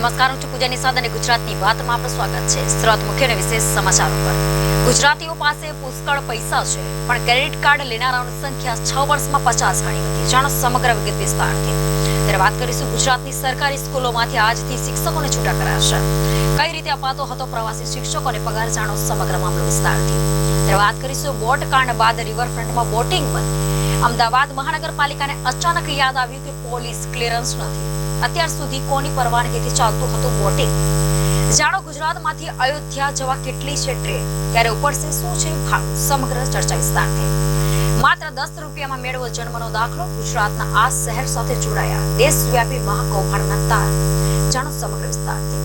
નમસ્કાર, હું છું પૂજા નિષાદ અને ગુજરાતની વાતમાં આપનું સ્વાગત છે. શરૂઆત મુખ્ય અને વિશેષ સમાચારો પર. ગુજરાતીઓ પાસે પુષ્કળ પૈસા છે, પણ ક્રેડિટ કાર્ડ લેનારાઓની સંખ્યા 6 વર્ષમાં 50 ગણી વધી. જાણો સમગ્ર વિગત વિસ્તારથી. ત્યારે વાત કરીશું ગુજરાતની સરકારી સ્કૂલોમાંથી આજથી શિક્ષકોને છૂટા કરાશે. કઈ રીતે અપાતો હતો પ્રવાસી શિક્ષકોને પગાર, જાણો સમગ્ર મામલો વિસ્તારથી. ત્યારે વાત કરીશું બોટ કાંડ બાદ રિવરફ્રન્ટમાં બોટિંગ બંધ. અમદાવાદ મહાનગરપાલિકાને અચાનક યાદ આવ્યું કે પોલીસ ક્લિયરન્સ નથી. અત્યાર સુધી કોની પરવાનગીથી ચાલતું હતું બોટિંગ? જાણો ગુજરાતમાંથી અયોધ્યા જવા કેટલી છે ટ્રેન, ત્યારે ઉપડશે શું છે ભાડું, સમગ્ર ચર્ચા વિસ્તારથી. માત્ર 10 રૂપિયામાં મેળવો જન્મનો દાખલો, ગુજરાતના આ શહેર સાથે જોડાયા દેશવ્યાપી મહાકૌભાંડના તાર, જાણો સમગ્ર વિસ્તારથી.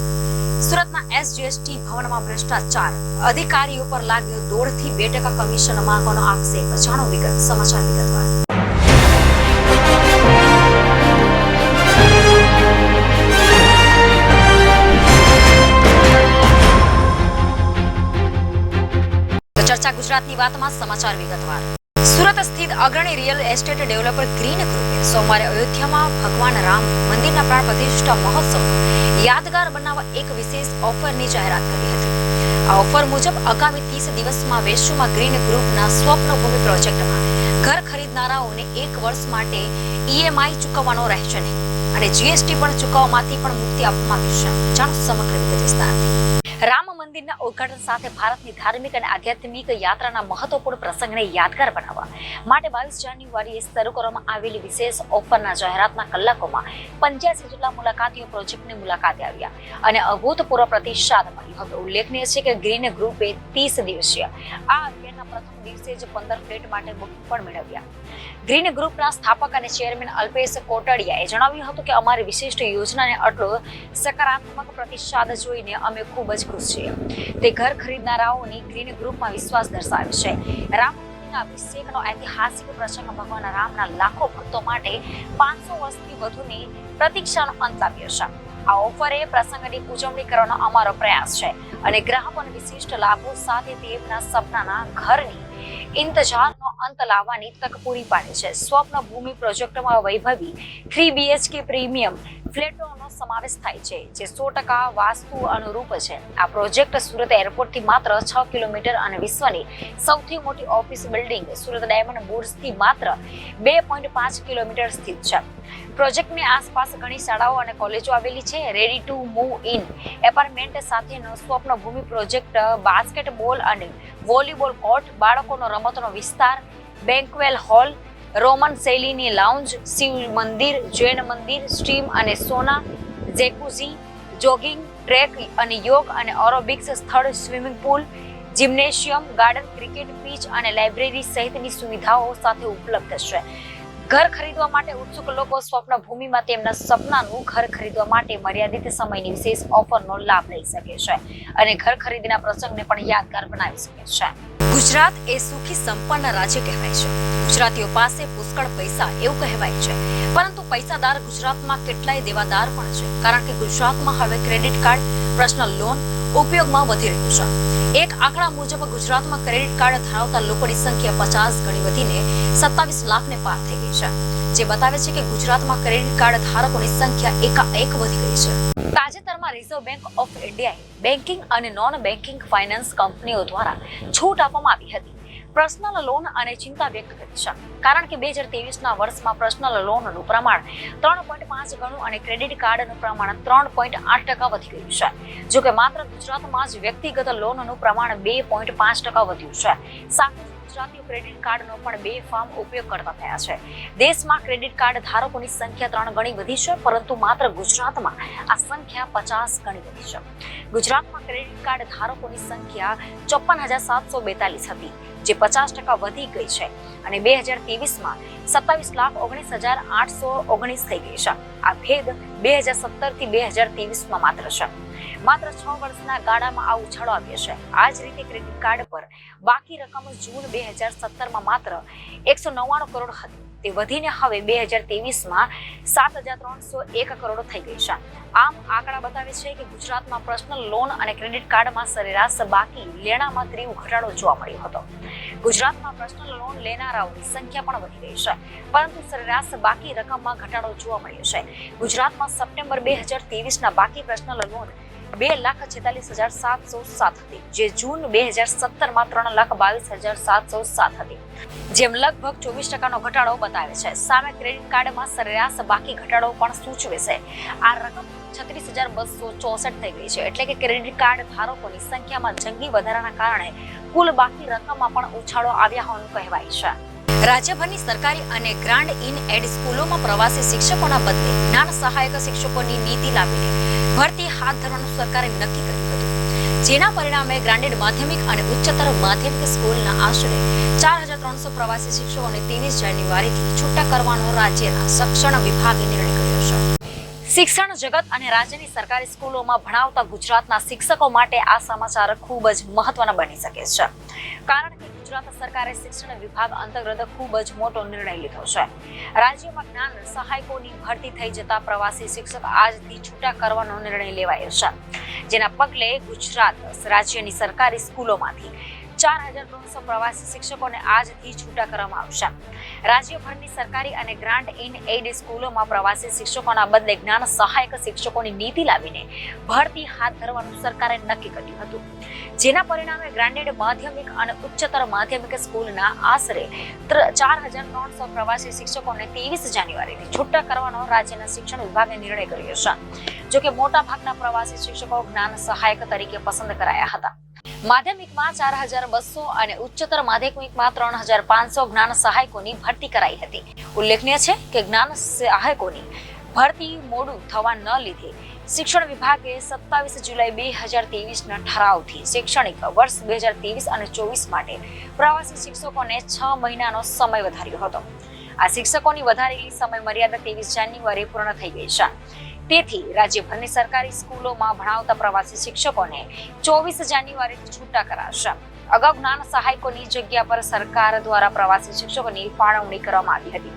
સુરતના એસજીએસટી ભવનમાં ભ્રષ્ટાચાર, અધિકારીઓ પર લાગ્યો 1.5 થી 2% કમિશન માંગવાનો આક્ષેપ, જાણો વિગત, સમાચાર વિગતવાર. ચર્ચા ગુજરાતની વાતમાં સમાચાર વિગતવાર. સુરત સ્થિત અગ્રણી રિયલ એસ્ટેટ ડેવલપર ગ્રીન ગ્રુપે સોમવારે અયોધ્યામાં ભગવાન રામ મંદિરના પ્રાણ પ્રતિષ્ઠા મહોત્સવ યાદગાર બનાવવા એક વિશેષ ઓફરની જાહેરાત કરી હતી. આ ઓફર મુજબ આગામી 30 દિવસમાં વેસુમાં ગ્રીન ગ્રુપના સ્વપ્નભૂમિ પ્રોજેક્ટમાં ઘર ખરીદનારાઓને 1 વર્ષ માટે ઈએમઆઈ ચૂકવવાનો રહેશે નહીં અને જીએસટી પણ ચૂકવવામાંથી પણ મુક્તિ આપવામાં આવી છે. જાણો સમગ્ર વિગત વિસ્તારથી. રામ મંદિરના ઉદ્ઘાટન સાથે ભારતની ધાર્મિક અને આધ્યાત્મિક યાત્રાના મહત્વપૂર્ણ પ્રસંગને યાદગાર બનાવવા માટે 22 જાન્યુઆરીએ શરૂ કરવામાં આવેલી વિશેષ ઓફરના જાહેરાતના કલાકોમાં 85 જેટલા મુલાકાતીઓ પ્રોજેક્ટની મુલાકાતે આવ્યા અને અભૂતપૂર્વ પ્રતિસાદ મળ્યો હતો. ઉલ્લેખનીય છે કે ગ્રીન ગ્રુપે 30 દિવસીય આ અભિયાનના પ્રથમ દિવસે જ 15 ફ્લેટ માટે બુકિંગ પણ મેળવ્યા. ગ્રીન ગ્રુપના સ્થાપક અને ચેરમેન અલ્પેશ કોટડિયાએ જણાવ્યું હતું કે અમારી વિશિષ્ટ યોજનાને આટલો સકારાત્મક પ્રતિસાદ જોઈને અમે ખૂબ જ ખુશ છીએ. તે ઘર ખરીદનારાઓની ગ્રીન ગ્રુપમાં વિશ્વાસ દર્શાવે છે. રામ મંદિરના અભિષેકનો ઐતિહાસિક પ્રસંગ ભગવાન રામના લાખો ભક્તો માટે 500 વર્ષથી વધુની પ્રતીક્ષાનો અંત લાવ્યો છે. આ ઓફરે પ્રસંગની ઉજવણી કરવાનો અમારો પ્રયાસ છે અને ગ્રાહકોને વિશિષ્ટ લાભો સાથે તેમના સપનાના ઘરની ઇંતજારનો અંત લાવવાની તક પૂરી પાડે છે. સ્વપ્ન ભૂમિ પ્રોજેક્ટમાં વૈભવી 3 BHK પ્રીમિયમ ફ્લેટોનો સમાવેશ થાય છે, જે 100% વાસ્તુ અનુરૂપ છે. આ પ્રોજેક્ટ સુરત એરપોર્ટથી માત્ર 6 કિલોમીટર અને વિશ્વની સૌથી મોટી ઓફિસ બિલ્ડિંગ સુરત ડાયમંડ બુર્જથી માત્ર 2.5 કિલોમીટર સ્થિત છે. પ્રોજેક્ટની આસપાસ ઘણી શાળાઓ અને કોલેજો આવેલી છે. Ready to move in apartment સાથેનો સ્વપ્ન ભૂમિ પ્રોજેક્ટ બાસ્કેટબોલ અને વોલીબોલ કોર્ટ, બાળકોનો રમતનો વિસ્તાર, બેન્ક્વેટ હોલ, રોમન શૈલીની લાઉન્જ, શિવ મંદિર, જૈન મંદિર, સ્ટીમ અને સોના, જેકુઝી, જોગિંગ ટ્રેક અને યોગ અને એરોબિક્સ સ્થળ, swimming pool, gymnasium, garden, cricket pitch અને લાઇબ્રેરી સહિતની સુવિધાઓ સાથે ઉપલબ્ધ છે. ઘર ખરીદવા માટે ઉત્સુક લોકો સ્વપ્ન ભૂમિમાં તેમના સપનાનું ઘર ખરીદવા માટે મર્યાદિત સમયની વિશેષ ઓફરનો લાભ લઈ શકે છે અને ઘર ખરીદીના પ્રસંગને પણ યાદગાર બનાવી શકે છે. ગુજરાત એ સુખી સંપન્ન રાજ્ય કહેવાય છે. ગુજરાતીઓ પાસે પુષ્કળ પૈસા એવું કહેવાય છે, પરંતુ પૈસાદાર ગુજરાતમાં કેટલાય દેવાદાર પણ છે, કારણ કે ગુજરાતમાં હવે ક્રેડિટ કાર્ડ, પર્સનલ લોન ઉપયોગમાં વધી રહ્યું છે. એક આંકડા મુજબ ગુજરાતમાં ક્રેડિટ કાર્ડ ધરાવતા લોકોની સંખ્યા 50 ગણી વધીને 27 લાખને પાર થઈ ગઈ છે, જે બતાવે છે કે ગુજરાતમાં ક્રેડિટ કાર્ડ ધારકોની સંખ્યા એકાએક વધી ગઈ છે. તાજેતરમાં રિઝર્વ બેંક ઓફ ઇન્ડિયાએ બેન્કિંગ અને નોન બેન્કિંગ ફાઇનાન્સ કંપનીઓ દ્વારા છૂટ આપવામાં આવી હતી પર્સનલ લોન અને ચિંતા વ્યક્ત કરી છે, કારણ કે 2023ના વર્ષમાં પર્સનલ લોનનું પ્રમાણ 3.5 ગણું અને ક્રેડિટ કાર્ડનું પ્રમાણ 3.8% વધી ગયું છે. જો કે માત્ર ગુજરાતમાં જ વ્યક્તિગત લોનનું પ્રમાણ 2.5% વધ્યું છે. સાથે ગુજરાતીઓ ક્રેડિટ કાર્ડનો પણ બેફામ ઉપયોગ કરતા થયા છે. દેશમાં ક્રેડિટ કાર્ડ ધારકોની સંખ્યા 3 ગણી વધી છે, પરંતુ માત્ર ગુજરાતમાં આ સંખ્યા 50 ગણી વધી છે. ગુજરાતમાં ક્રેડિટ કાર્ડ ધારકોની સંખ્યા 54,742 હતી, જે 50% વધી ગઈ છે અને 2023માં 27,19,819 થઈ ગઈ છે. આ ભેદ 2017 થી 2023માં માત્ર છે. માત્ર 6 વર્ષના ગાળામાં આ ઉછાળો આવ્યો છે. આ જ રીતે ક્રેડિટ કાર્ડ પર બાકી રકમ જૂન 2017માં માત્ર 199 કરોડ હતી. તે વધીને હવે 2023માં 7,301 કરોડ થઈ ગઈ છે. આમ આંકડા બતાવે છે કે ગુજરાતમાં પર્સનલ લોન અને ક્રેડિટ કાર્ડમાં સરેરાશ બાકી લેણામાં તીવ્ર ઘટાડો જોવા મળ્યો હતો. ગુજરાતમાં પર્સનલ લોન લેનારાઓની સંખ્યા પણ વધી ગઈ છે, પરંતુ સરેરાશ બાકી રકમમાં ઘટાડો જોવા મળ્યો છે. ગુજરાતમાં સપ્ટેમ્બર 2023ના બાકી પર્સનલ લોન 2,46,707 હતી, જે જૂન 2017માં 3,22,707 હતી, જેમ લગભગ 24% ઘટાડો બતાવે છે. સામે ક્રેડિટ કાર્ડમાં સરેરાશ બાકી ઘટાડો પણ સૂચવે છે. આ રકમ 36,264 થઈ ગઈ છે. એટલે કે ક્રેડિટ કાર્ડ ધારકોની સંખ્યામાં જંગી વધારાના કારણે કુલ બાકી રકમમાં પણ ઉછાળો આવ્યા હોવાનું કહેવાય છે. રાજ્યભરની સરકારી અને ગ્રાન્ડ ઇન એડ સ્કૂલોમાં પ્રવાસી શિક્ષકોના બદલે જ્ઞાન સહાયક શિક્ષકોની નીતિ લાવીને ભરતી હાથ ધરવાનું સરકારે નક્કી કર્યું હતું, જેના પરિણામે ગ્રાન્ટેડ માધ્યમિક અને ઉચ્ચતર માધ્યમિક સ્કૂલના આશરે 4,300 પ્રવાસી શિક્ષકોને 23 જાન્યુઆરીથી છૂટા કરવાનો રાજ્યના શિક્ષણ વિભાગે નિર્ણય કર્યો છે. શિક્ષણ જગત અને રાજ્યની સરકારી સ્કૂલોમાં ભણાવતા ગુજરાતના શિક્ષકો માટે આ સમાચાર ખૂબ જ મહત્વના બની શકે છે, કારણ કે ગુજરાત સરકારે શિક્ષણ વિભાગ અંતર્ગત ખૂબ જ મોટો નિર્ણય લીધો છે. રાજ્યમાં જ્ઞાન સહાયકોની ભરતી થઈ જતા પ્રવાસી શિક્ષક આજથી છૂટા કરવાનો નિર્ણય લેવાયો છે, જેના પગલે ગુજરાત રાજ્યની સરકારી સ્કૂલોમાંથી 4,300 પ્રવાસી શિક્ષકોને આજથી છૂટા કરવામાં આવશે. રાજ્યભરની સરકારી અને ગ્રાન્ટ ઇન એડ સ્કૂલોમાં પ્રવાસી શિક્ષકોના બદલે જ્ઞાન સહાયક શિક્ષકોની નીતિ લાવીને ભરતી હાથ ધરવાનું સરકારે નક્કી કર્યું હતું, જેના પરિણામે ગ્રાન્ટેડ માધ્યમિક અને ઉચ્ચતર માધ્યમિક સ્કૂલના આશરે 4,300 પ્રવાસી શિક્ષકોને 23 જાન્યુઆરીથી છૂટા કરવાનો રાજ્યના શિક્ષણ વિભાગે નિર્ણય કર્યો છે. જોકે મોટા ભાગના પ્રવાસી શિક્ષકો જ્ઞાન સહાયક તરીકે પસંદ કરાયા હતા. માધ્યમિકમાં 4,200 અને ઉચ્ચતર માધ્યમિકમાં 3,500 જ્ઞાન સહાયકોની ભરતી કરાઈ હતી. ઉલ્લેખનીય છે કે જ્ઞાન સહાયકોની ભરતી મોડું થવા ન લીધે શિક્ષણ વિભાગે 27 જુલાઈ 2023ના ઠરાવથી શૈક્ષણિક વર્ષ 2023 અને 24 માટે પ્રવાસી શિક્ષકોને 6 મહિનાનો સમય વધાર્યો હતો. આ શિક્ષકોની વધારેલી સમય મર્યાદા 23 જાન્યુઆરી પૂર્ણ થઈ ગઈ છે. તેથી રાજ્યભરની સરકારી સ્કૂલોમાં ભણાવતા પ્રવાસી શિક્ષકોને 24 જાન્યુઆરીથી છૂટા કરાશે. અગાઉ જ્ઞાન સહાયકોની જગ્યા પર સરકાર દ્વારા પ્રવાસી શિક્ષકોની ફાળવણી કરવામાં આવી હતી.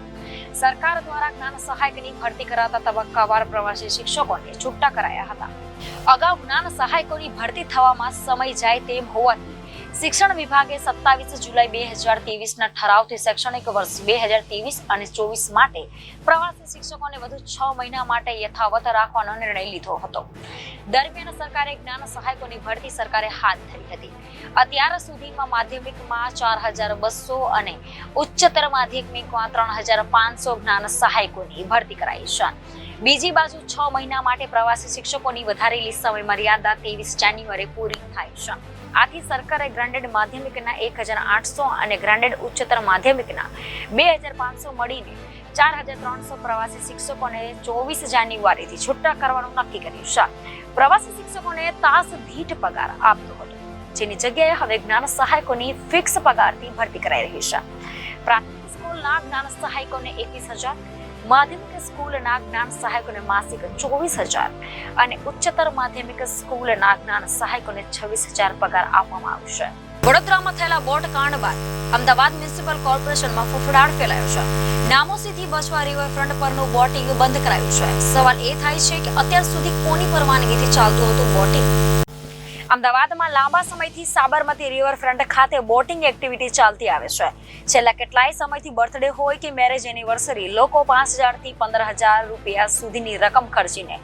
સરકાર દ્વારા જ્ઞાન સહાયકની ભરતી કરાતા તબક્કાવાર પ્રવાસી શિક્ષકોને છૂટા કરાયા હતા. અગાઉ જ્ઞાન સહાયકોની ભરતી થવામાં સમય જાય તેમ હોવાથી શિક્ષણ વિભાગે 27 જુલાઈ 2023ના ઠરાવથી શૈક્ષણિક વર્ષ 2023 અને 24 માટે પ્રવાસી શિક્ષકોને વધુ 6 મહિના માટે યથાવત રાખવાનો નિર્ણય લીધો હતો. દરમિયાન સરકારે જ્ઞાન સહાયકોની ભરતી સરકારે હાથ ધરી હતી. અત્યાર સુધીમાં માધ્યમિકમાં 4,200 અને ઉચ્ચતર માધ્યમિકમાં 3,500 જ્ઞાન સહાયકોની ભરતી કરાઈ છે. બીજી બાજુ 6 મહિના માટે પ્રવાસી શિક્ષકોની વધારેલી સમય મર્યાદા 23 જાન્યુઆરી પૂરી થાય છે. આથી સરકારે ગ્રાન્ટેડ માધ્યમિકના 1,800 અને ગ્રાન્ટેડ ઉચ્ચતર માધ્યમિકના 2,500 મળીને 4,300 પ્રવાસી શિક્ષકોને 24 જાન્યુઆરીથી છૂટા કરવાનું નક્કી કર્યું છે. પ્રવાસી શિક્ષકોને તાસ દીઠ પગાર આપતો હતો, જેની જગ્યાએ હવે જ્ઞાન સહાયકોની ફિક્સ પગારથી ભરતી કરાઈ રહી છે. પ્રાથમિક સ્કૂલના જ્ઞાન સહાયકોને 21,000, માધ્યમિક સ્કૂલના જ્ઞાન સહાયકોને માસિક 24,000 અને ઉચ્ચતર માધ્યમિક સ્કૂલના જ્ઞાન સહાયકોને 26,000 પગાર આપવામાં આવશે. વડોદરામાં થયેલા બોટ કાંડ બાદ અમદાવાદ મ્યુનિસિપલ કોર્પોરેશનમાં ફફડાટ ફેલાયો છે. નામોસીથી બચવા રિવરફ્રન્ટ પરનું બોટિંગ બંધ કરાયું છે. સવાલ એ થાય છે કે અત્યાર સુધી કોની પરવાનગીથી ચાલતું હતું બોટિંગ? અમદાવાદમાં લાંબા સમયથી સાબરમતી રિવરફ્રન્ટ ખાતે બોટિંગ એક્ટિવિટી ચાલતી આવે છે. છેલ્લા કેટલાય સમયથી બર્થડે હોય કે મેરેજ એનિવર્સરી લોકો 5,000 થી 15,000 રૂપિયા સુધીની રકમ ખર્ચીને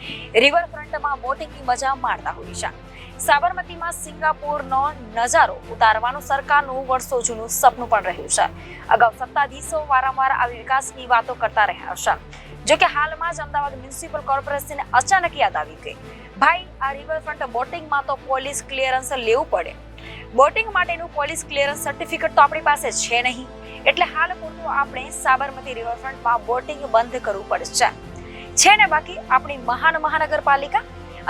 રિવરફ્રન્ટમાં બોટિંગની મજા માણતા હોય છે. સાબરમતીમાં સિંગાપોરનો નજારો ઉતારવાનું સરકારનું વર્ષો જૂનું સપનું પણ રહ્યું છે. અગાઉ સત્તાધીશો વારંવાર આવી વિકાસની વાતો કરતા રહ્યા છે. જોકે હાલમાં જ અમદાવાદ મ્યુનિસિપલ કોર્પોરેશનને અચાનક યાદ આવી ગઈ, ભાઈ આ રિવરફ્રન્ટ બોટિંગમાં તો પોલીસ ક્લિયરન્સ લેવું પડે. બોટિંગ માટેનું પોલીસ ક્લિયરન્સ સર્ટિફિકેટ તો આપણી પાસે છે નહીં, એટલે હાલ પૂરતું આપણે સાબરમતી રિવરફ્રન્ટમાં બોટિંગ બંધ કરવું પડશે. છે ને બાકી આપણી મહાન મહાનગરપાલિકા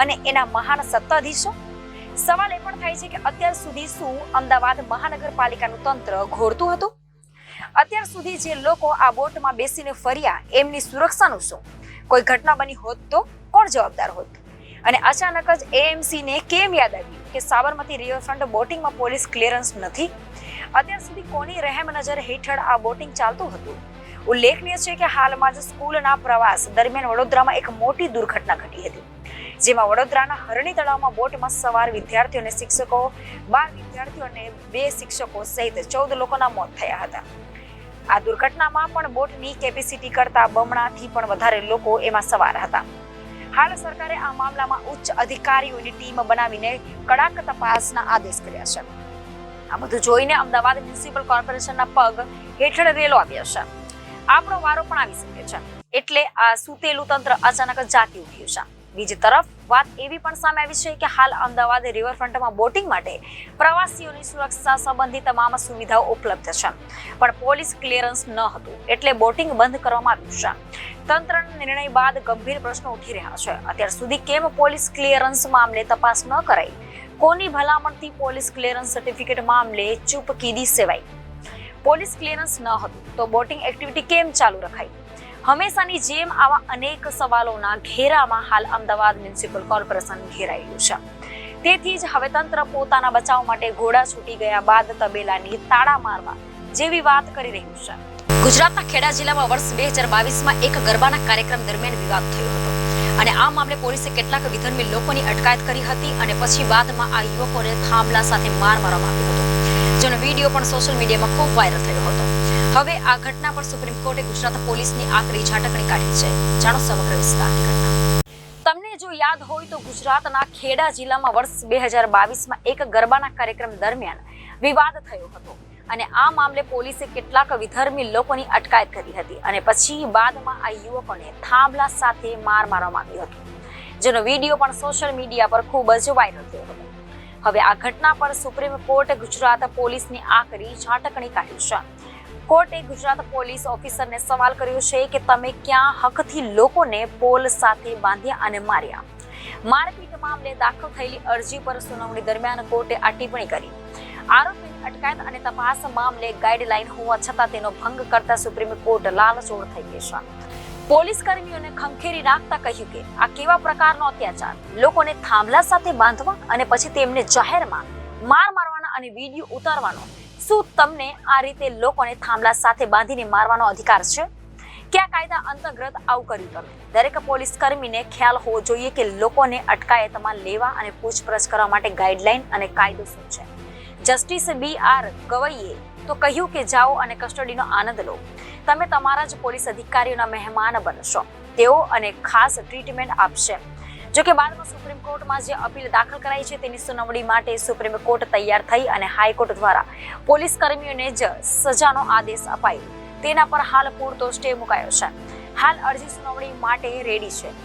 અને એના મહાન સત્તાધીશો. સવાલ એ પણ થાય છે કે અત્યાર સુધી શું અમદાવાદ મહાનગરપાલિકાનું તંત્ર ઘોરતું હતું? અત્યાર સુધી જે લોકો આ બોટમાં બેસીને ફર્યા એમની સુરક્ષાનું શું? કોઈ ઘટના બની હોત તો કોણ જવાબદાર હોત? અને અચાનક જ એએમસીને કેમ યાદ આવ્યું કે સાબરમતી રિવરફ્રન્ટ બોટિંગમાં પોલીસ ક્લિયરન્સ નથી? અત્યાર સુધી કોની રહેમ નજર હેઠળ આ બોટિંગ ચાલતું હતું? ઉલ્લેખનીય છે કે હાલમાં જ સ્કૂલના પ્રવાસ દરમિયાન વડોદરામાં એક મોટી દુર્ઘટના ઘટી હતી, જેમાં વડોદરાના હરણી તળાવમાં બોટમાં સવાર વિદ્યાર્થીઓ અને શિક્ષકો, 12 વિદ્યાર્થીઓ અને 2 શિક્ષકો સહિત 14 લોકોના મોત થયા હતા. આ દુર્ઘટનામાં પણ બોટની કેપેસિટી કરતા બમણાથી પણ વધારે લોકો એમાં સવાર હતા. હાલ સરકારે આ મામલામાં ઉચ્ચ અધિકારીઓની ટીમ બનાવીને કડક તપાસના આદેશ કર્યા છે. આ બધું જોઈને અમદાવાદ મ્યુનિસિપલ કોર્પોરેશનના પગ હેઠળ રેલો આવ્યા છે. આપણો વારો પણ આવી શકે છે, એટલે આ સૂતેલું તંત્ર અચાનક જ જાગી ઉઠ્યું છે. બીજી તરફ વાત એવી પણ સામે આવી છે કે હાલ અમદાવાદ રિવરફ્રન્ટમાં બોટિંગ માટે પ્રવાસીઓની સુરક્ષા સંબંધી તમામ સુવિધાઓ ઉપલબ્ધ છે, પણ પોલીસ ક્લિયરન્સ ન હતું, એટલે બોટિંગ બંધ કરવામાં આવ્યું છે. તંત્રના નિર્ણય બાદ ગંભીર પ્રશ્નો ઉઠી રહ્યા છે. અત્યાર સુધી કેમ પોલીસ ક્લિયરન્સ મામલે તપાસ ન કરાઈ? કોની ભલામણથી પોલીસ ક્લિયરન્સ સર્ટિફિકેટ મામલે ચૂપકીદી સેવાઈ? પોલીસ ક્લિયરન્સ ન હતું તો બોટિંગ એક્ટિવિટી કેમ ચાલુ રખાઈ? હંમેશાની જેમ આવા અનેક સવાલોના ઘેરામાં હાલ અમદાવાદ મ્યુનિસિપલ કોર્પોરેશન ઘેરાયેલું છે. તેથી જ હવે તંત્ર પોતાના બચાવ માટે ઘોડા છૂટી ગયા બાદ તબેલાની તાળા મારવા જેવી વાત કરી રહ્યું છે. ગુજરાતના ખેડા જિલ્લામાં વર્ષ 2022માં એક ગરબાના કાર્યક્રમ દરમિયાન વિવાદ થયો હતો અને આ મામલે પોલીસે કેટલાક વિધર્મી લોકોની અટકાયત કરી હતી અને પછી બાદમાં આ યુવકોને થાંભલા સાથે માર મારવામાં આવ્યો હતો, જેનો વિડીયો પણ સોશિયલ મીડિયામાં ખૂબ વાયરલ થયો હતો. હવે આ ઘટના પર સુપ્રીમ કોર્ટે ગુજરાત પોલીસની આકરી ઝાટકણી કાઢી છે. જાણો સમગ્ર વિસ્તારની ઘટના. તમને જો યાદ હોય તો ગુજરાતના ખેડા જિલ્લામાં વર્ષ 2022માં એક ગરબાના કાર્યક્રમ દરમિયાન વિવાદ થયો હતો અને આ મામલે પોલીસે કેટલાક વિધર્મી લોકોની અટકાયત કરી હતી અને પછી બાદમાં આ યુવકોને થાંભલા સાથે માર મારવામાં આવ્યો હતો, જેનો વિડીયો પણ સોશિયલ મીડિયા પર ખૂબ જ વાયરલ થયો હતો. હવે આ ઘટના પર સુપ્રીમ કોર્ટે ગુજરાત પોલીસની આકરી ઝાટકણી કાઢી છે. કોર્ટે ગુજરાત પોલીસ ઓફિસરને સવાલ કર્યો છે કે તમે ક્યાં હકથી લોકોને પોલ સાથે બાંધ્યા અને માર્યા? મારપીટ મામલે દાખલ થયેલી અરજી પર સુનાવણી દરમિયાન કોર્ટે આ ટિપ્પણી કરી. આરોપીની અટકાયત અને તપાસ મામલે ગાઈડલાઈન હોવા છતાં તેનો ભંગ કરતા સુપ્રીમ કોર્ટ લાલચોળ થઈ ગઈ છે. પોલીસ કર્મીઓને ખંખેરી નાખતા કહ્યું કે આ કેવા પ્રકારનો અત્યાચાર? લોકોને થાંભલા સાથે બાંધવા અને પછી તેમને જાહેરમાં માર મારવાના અને વિડીયો ઉતારવાનો. શું તમને આ રીતે લોકોને થાંભલા સાથે બાંધીને મારવાનો અધિકાર છે? કયા કાયદા અંતર્ગત આવું કર્યું તમે? દરેક પોલીસ કર્મીને ખ્યાલ હોવો જોઈએ કે લોકોને અટકાયતમાં લેવા અને પૂછપરછ કરવા માટે ગાઈડલાઈન અને કાયદો શું છે. જસ્ટિસ BR ગવઈએ તો કહ્યું કે જાઓ અને કસ્ટડીનો આનંદ લો. તમે તમારા જ પોલીસ અધિકારીઓના મહેમાન બનશો, તેઓ અને ખાસ ટ્રીટમેન્ટ આપશે. જોકે બાદમાં સુપ્રીમ કોર્ટમાં જે અપીલ દાખલ કરાઈ છે તેની સુનાવણી માટે સુપ્રીમ કોર્ટ તૈયાર થઈ અને હાઈકોર્ટ દ્વારા પોલીસ કર્મીઓને જ સજાનો આદેશ અપાયો. તેના પર હાલ પૂરતો સ્ટે મુકાયો છે. હાલ અરજી સુનાવણી માટે રેડી છે.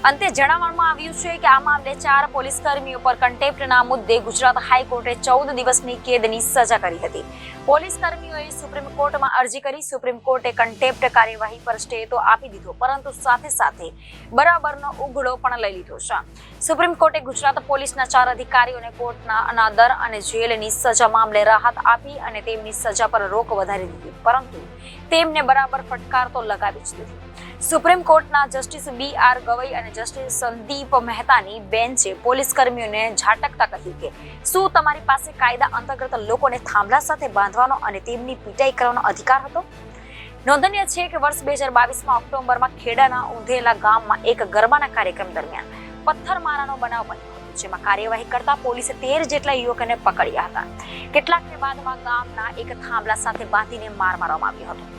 અંતે જણાવવામાં આવ્યું છે કે આ મામલે 4 પોલીસ કર્મીઓ પર કન્ટેમ્પ્ટના મુદ્દે ગુજરાત હાઈકોર્ટે 14 દિવસની કેદની સજા કરી હતી. પોલીસ કર્મીઓએ સુપ્રીમ કોર્ટમાં અરજી કરી. સુપ્રીમ કોર્ટે કન્ટેમ્પ્ટ કાર્યવાહી પર સ્ટે તો આપી દીધો, પરંતુ સાથે સાથે બરાબરનો ઉઘડો પણ લઈ લીધો છે. સુપ્રીમ કોર્ટે ગુજરાત પોલીસના 4 અધિકારીઓને કોર્ટના અનાદર અને જેલની સજા મામલે રાહત આપી અને તેમની સજા પર રોક વધારી દીધી, પરંતુ તેમને બરાબર ફટકાર તો લગાવી જ દીધી. સુપ્રીમ કોર્ટના જસ્ટિસ BR ગવઈ અને જસ્ટિસ સંદીપ મહેતાની બેન્ચે પોલીસ કર્મીઓને ઝાટકતા કહ્યું કે શું તમારી પાસે કાયદા અંતર્ગત લોકોને થાંભલા સાથે બાંધવાનો અને તેમની પીટાઈ કરવાનો અધિકાર હતો? નોંધનીય છે કે વર્ષ 2022માં ઓક્ટોબરમાં ખેડાના ઊંધેલા ગામમાં એક ગરબાના કાર્યક્રમ દરમિયાન પથ્થરમારાનો બનાવ બન્યો હતો, જેમાં કાર્યવાહી કરતા પોલીસે 13 જેટલા યુવકોને પકડ્યા હતા. કેટલાકને બાદમાં ગામના એક થાંભલા સાથે બાંધીને માર મારવામાં આવ્યો હતો.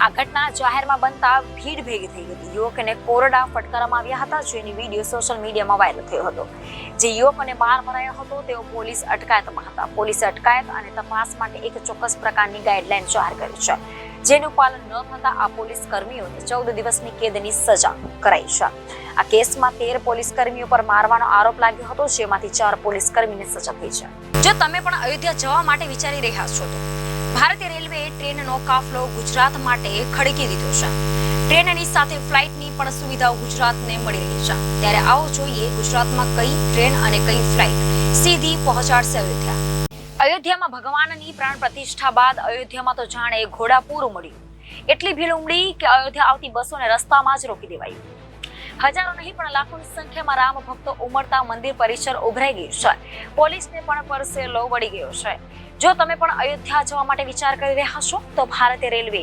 આ ઘટના જાહેરમાં બનતા ભીડ ભેગી થઈ હતી. યુવકોને કોરડા ફટકારવામાં આવ્યા હતા, જેની વિડીયો સોશિયલ મીડિયામાં વાયરલ થયો હતો. જે યુવકોને માર મરાયો હતો તેઓ પોલીસ અટકાયતમાં હતા. પોલીસે અટકાયત અને તપાસ માટે એક ચોક્કસ પ્રકારની ગાઈડલાઈન જાહેર કરી છે, જેનું પાલન ન થતા આ પોલીસ કર્મીઓને 14 દિવસની કેદની સજા કરાઈ છે. આ કેસમાં 13 પોલીસ કર્મીઓ પર મારવાનો આરોપ લાગ્યો હતો, જેમાંથી 4 પોલીસ કર્મીને સજા થઈ છે. જો તમે પણ અયોધ્યા જવા માટે વિચારી રહ્યા છો તો ભારતીય રેલવેએ ટ્રેનનો કાફલો ગુજરાત માટે ખડકી દીધો છે. ટ્રેનની સાથે ફ્લાઇટની પણ સુવિધાઓ ગુજરાતને મળી રહી છે. ત્યારે આવો જોઈએ ગુજરાતમાં કઈ ટ્રેન અને કઈ ફ્લાઇટ સીધી પહોંચાડશે અયોધ્યા. અયોધ્યામાં ભગવાનની પ્રાણ પ્રતિષ્ઠા બાદ અયોધ્યામાં તો જાણે ઘોડાપૂર મળ્યું. એટલી ભીડ ઉમડી કે અયોધ્યા આવતી બસોને રસ્તામાં જ રોકી દેવાયું. હજારો નહીં પણ લાખોની સંખ્યામાં રામ ભક્તો ઉમળતા મંદિર પરિસર ઉભરાઈ ગયું છે. પોલીસને પણ પરસેલો વળી ગયો છે. જો તમે પણ અયોધ્યા જવા માટે વિચાર કરી રહ્યા છો તો ભારતીય રેલવે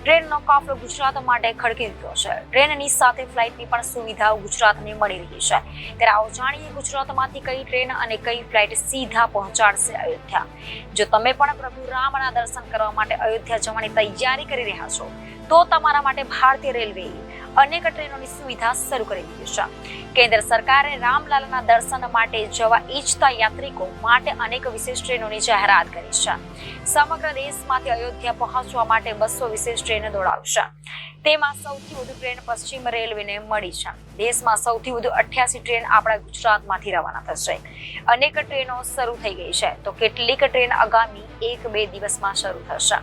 ટ્રેનનો કાફલો ગુજરાત માટે ખડકી દીધો છે. ટ્રેનની સાથે ફ્લાઇટની પણ સુવિધાઓ ગુજરાતને મળી રહી છે. ત્યારે આવો જાણીએ ગુજરાતમાંથી કઈ ટ્રેન અને કઈ ફ્લાઇટ સીધા પહોંચાડશે અયોધ્યા. જો તમે પણ પ્રભુ રામના દર્શન કરવા માટે અયોધ્યા જવાની તૈયારી કરી રહ્યા છો તો તમારા માટે ભારતીય રેલવે અનેક ટ્રેનોની સુવિધા શરૂ કરી દીધી છે. કેન્દ્ર સરકારે રામલાલાના દર્શન માટે જવા ઈચ્છતા યાત્રિકો માટે અનેક વિશેષ ટ્રેનોની જાહેરાત કરી છે. સમગ્ર દેશમાંથી અયોધ્યા પહોંચવા માટે 200 વિશેષ ટ્રેન દોડાવશે. તેમાં સૌથી વધુ ટ્રેન પશ્ચિમ રેલવેને મળી છે. દેશમાં સૌથી વધુ 88 ટ્રેન આપણા ગુજરાતમાંથી રવાના થશે. અનેક ટ્રેનો શરૂ થઈ ગઈ છે તો કેટલીક ટ્રેન આગામી 1-2 દિવસમાં શરૂ થશે.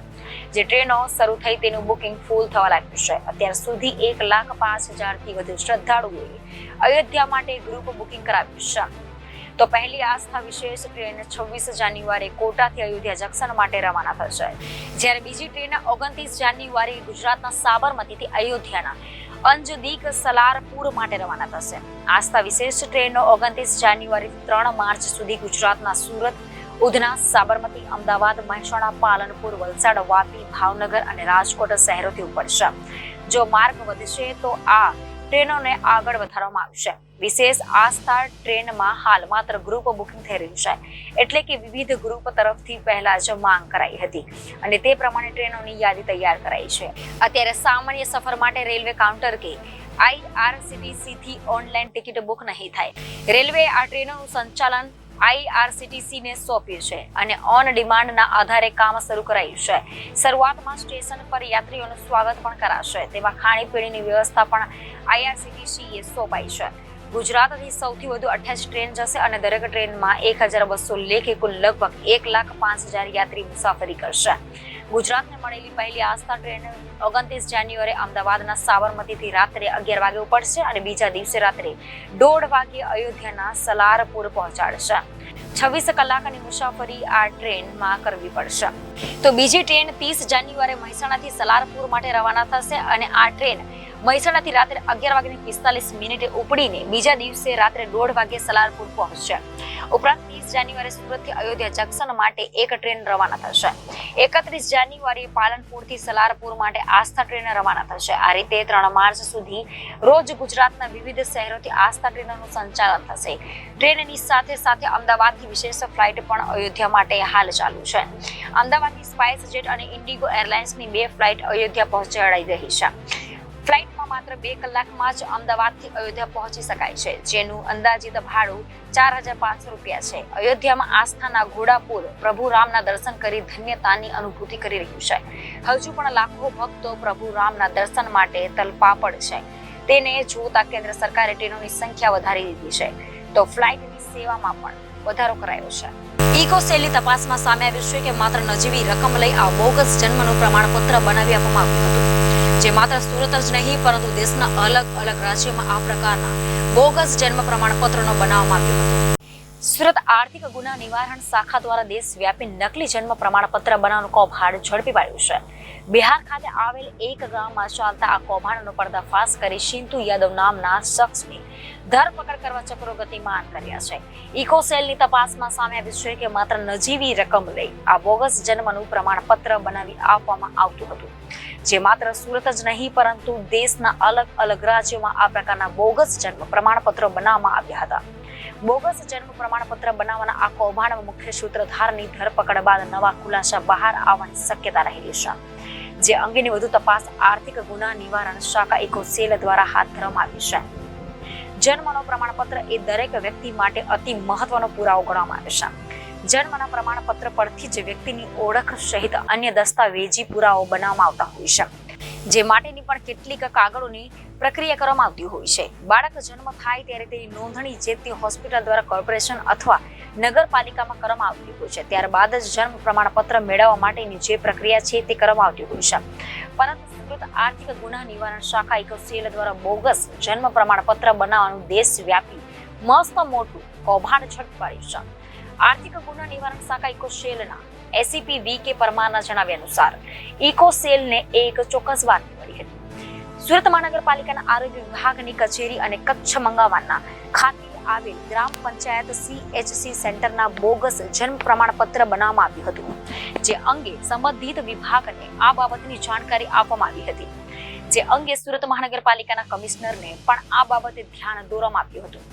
જે ટ્રેનો શરૂ થઈ તેનું બુકિંગ ફૂલ થવા લાગ્યું છે. અત્યાર સુધી 1,05,000 થી વધુ શ્રદ્ધાળુઓએ અયોધ્યા માટે ગ્રુપ બુકિંગ કરાવ્યું છે. તો પહેલી આસ્થા વિશેષ ટ્રેન 26 જાન્યુઆરી કોટાથી અયોધ્યા જંકશન માટે રવાના થશે. જ્યારે બીજી ટ્રેન 29 જાન્યુઆરી ગુજરાતના સાબરમતીથી અયોધ્યાના અંજદીક સલારપુર માટે રવાના થશે. આસ્થા વિશેષ ટ્રેનો 29 જાન્યુઆરીથી 3 માર્ચ સુધી ગુજરાતના સુરત, ઉધના, સાબરમતી, અમદાવાદ, મહેસાણા, પાલનપુર, વલસાડ, વાપી, ભાવનગર અને રાજકોટ શહેરોથી ઉપડશે. જો માર્ગ વધશે તો આ ટ્રેનોને આગળ વધારવામાં આવશે. વિશેષ આસ્થા ટ્રેનમાં હાલ માત્ર ગ્રુપ બુકિંગ થઈ રહ્યું છે, એટલે કે વિવિધ ગ્રુપ તરફથી પહેલા જ માંગ કરાઈ હતી અને તે પ્રમાણે ટ્રેનોની યાદી તૈયાર કરાઈ છે. અત્યારે સામાન્ય સફર માટે રેલવે કાઉન્ટર કે IRCTC થી ઓનલાઈન ટિકિટ બુક નહીં થાય. રેલવે આ ટ્રેનોનું સંચાલન IRCTC ને સોંપ્યું છે અને ઓન ડિમાન્ડના આધારે કામ શરૂ કરાયું છે. શરૂઆતમાં સ્ટેશન પર યાત્રીઓનું સ્વાગત પણ કરાશે. તેમાં ખાણીપીણીની વ્યવસ્થા પણ IRCTC એ સોંપાઈ છે. ગુજરાતથી સૌથી વધુ 28 ટ્રેન જશે અને દરેક ટ્રેનમાં 1,200 લેખે કુલ લગભગ 1,05,000 યાત્રી મુસાફરી કરશે. ગુજરાતને મળેલી પહેલી આસ્થા ટ્રેન 29 જાન્યુઆરી અમદાવાદના સાબરમતીથી રાત્રે 11 વાગે ઉપડશે અને બીજા દિવસે રાત્રે 1:30 વાગે અયોધ્યાના સલારપુર પહોંચાડશે. 26 કલાકની મુસાફરી આ ટ્રેનમાં કરવી પડશે. તો બીજી ટ્રેન 30 જાન્યુઆરી મહેસાણાથી સલારપુર માટે રવાના થશે અને આ ટ્રેન મહેસાણાથી રાત્રે 11:45 ઉપડીને બીજા દિવસે રાત્રે 1:30 વાગે સલારપુર પહોંચશે. ઉપરાંત 30 જાન્યુઆરી સુરતથી અયોધ્યા જંકશન માટે એક ટ્રેન રવાના થશે. 31 જાન્યુઆરીએ પાલનપુરથી સલારપુર માટે આસ્થા ટ્રેન રવાના થશે. આ રીતે 3 માર્ચ સુધી રોજ ગુજરાતના વિવિધ શહેરોથી આસ્થા ટ્રેનોનું સંચાલન થશે. ટ્રેનની સાથે સાથે અમદાવાદથી વિશેષ ફ્લાઇટ પણ અયોધ્યા માટે હાલ ચાલુ છે. અમદાવાદથી સ્પાઇસ જેટ અને ઇન્ડિગો એરલાઇન્સની 2 ફ્લાઇટ અયોધ્યા પહોંચાડાઈ રહી છે. ફ્લાઇટમાં માત્ર 2 કલાકમાં જ અમદાવાદથી અયોધ્યા પહોંચી શકાય છે, જેનું અંદાજિત ભાડું 4,500 રૂપિયા છે. અયોધ્યામાં આસ્થાના ઘોડાપુર પ્રભુ રામના દર્શન કરી ધન્યતાની અનુભૂતિ કરી રહ્યું છે. હજુ પણ લાખો ભક્તો પ્રભુ રામના દર્શન માટે તલપાપડ છે. તેને જોતા કેન્દ્ર સરકારે ટ્રેનોની સંખ્યા વધારી દીધી છે, તો ફ્લાઇટની સેવામાં પણ વધારો કરાયો છે. ઇકોસેલની તપાસમાં સામે આવ્યું છે કે માત્ર નજીવી રકમ લઈ આ બોગસ જન્મનું પ્રમાણપત્ર બનાવી આપવામાં આવ્યું હતું. જે માત્ર સુરત જ નહીં પરંતુ દેશના અલગ અલગ રાજ્યોમાં આ પ્રકારના બોગસ જન્મ પ્રમાણપત્રનો બનાવવામાં આવ્યો હતો. સુરત આર્થિક ગુના નિવારણ શાખા દ્વારા દેશવ્યાપી નકલી જન્મ પ્રમાણપત્ર બનાવવાનું કૌભાંડ ઝડપી પાડ્યું છે. બિહાર ખાતે આવેલ એક ગામમાં ચાલતા આ કૌભાંડનો પર્દાફાશ કરી શિંતુ યાદવ નામના શખ્સની ધરપકડ કરવા ચક્રો ગતિમાન કર્યા છે. ઇકોસેલની તપાસમાં સામે આવ્યું છે કે માત્ર નજીવી રકમ લઈ આ બોગસ જન્મનું પ્રમાણપત્ર બનાવી આપવામાં આવતું હતું. જે માત્ર સુરત જ નહીં પરંતુ દેશના અલગ અલગ રાજ્યોમાં આ પ્રકારના બોગસ જન્મ પ્રમાણપત્રો બનાવવામાં આવ્યા હતા. બોગસ જન્મ પ્રમાણપત્ર બનાવવાના આ કૌભાંડમાં મુખ્ય સૂત્રધારની ધરપકડ બાદ નવા ખુલાસા બહાર આવવાની શક્યતા રહેલી છે. જે અંગેની વધુ તપાસ આર્થિક ગુના નિવારણ શાખા ઇકોસેલ દ્વારા હાથ ધરવામાં આવી છે. જન્મનો પ્રમાણપત્ર એ દરેક વ્યક્તિ માટે અતિ મહત્વનો પુરાવો ગણવામાં આવે છે. જન્મના પ્રમાણપત્ર પરથી જ વ્યક્તિની ઓળખ સહિત અન્ય દસ્તાવેજી પુરાવો બનાવવામાં આવતા હોય છે, જે માટેની પણ કેટલીક કાગળોની પ્રક્રિયા કરવામાં આવતી હોય છે. બાળક જન્મ થાય ત્યારે તેની નોંધણી જે તે હોસ્પિટલ દ્વારા કોર્પોરેશન અથવા નગરપાલિકામાં કરવામાં આવતી હોય છે. ત્યારબાદ જ જન્મ પ્રમાણપત્ર મેળવવા માટેની જે પ્રક્રિયા છે તે કરવામાં આવતી હોય છે. પરંતુ સુરત આર્થિક ગુના નિવારણ શાખા ઇકોસેલ દ્વારા બોગસ જન્મ પ્રમાણપત્ર બનાવવાનું દેશવ્યાપી મસ્ત મોટું કૌભાંડ ઝડપી પાડ્યું છે. આર્થિક ગુના નિવારણ શાખા ઇકોસેલના એસીપી વી કે પરમારના જણાવ્યા અનુસાર ઇકોસેલને એક ચોક્કસ વાત મળી હતી. સુરત મહાનગરપાલિકાના આરોગ્ય વિભાગની કચેરી અને કચ્છ મંગાવાના ખાતે આવેલ ગ્રામ પંચાયત CHC સેન્ટરના બોગસ જન્મ પ્રમાણપત્ર બનાવવામાં આવ્યું હતું, જે અંગે સંબંધિત વિભાગને આ બાબતની જાણકારી આપવામાં આવી હતી, જે અંગે સુરત મહાનગરપાલિકાના કમિશનરને પણ આ બાબતે ધ્યાન દોરવામાં આવ્યું હતું.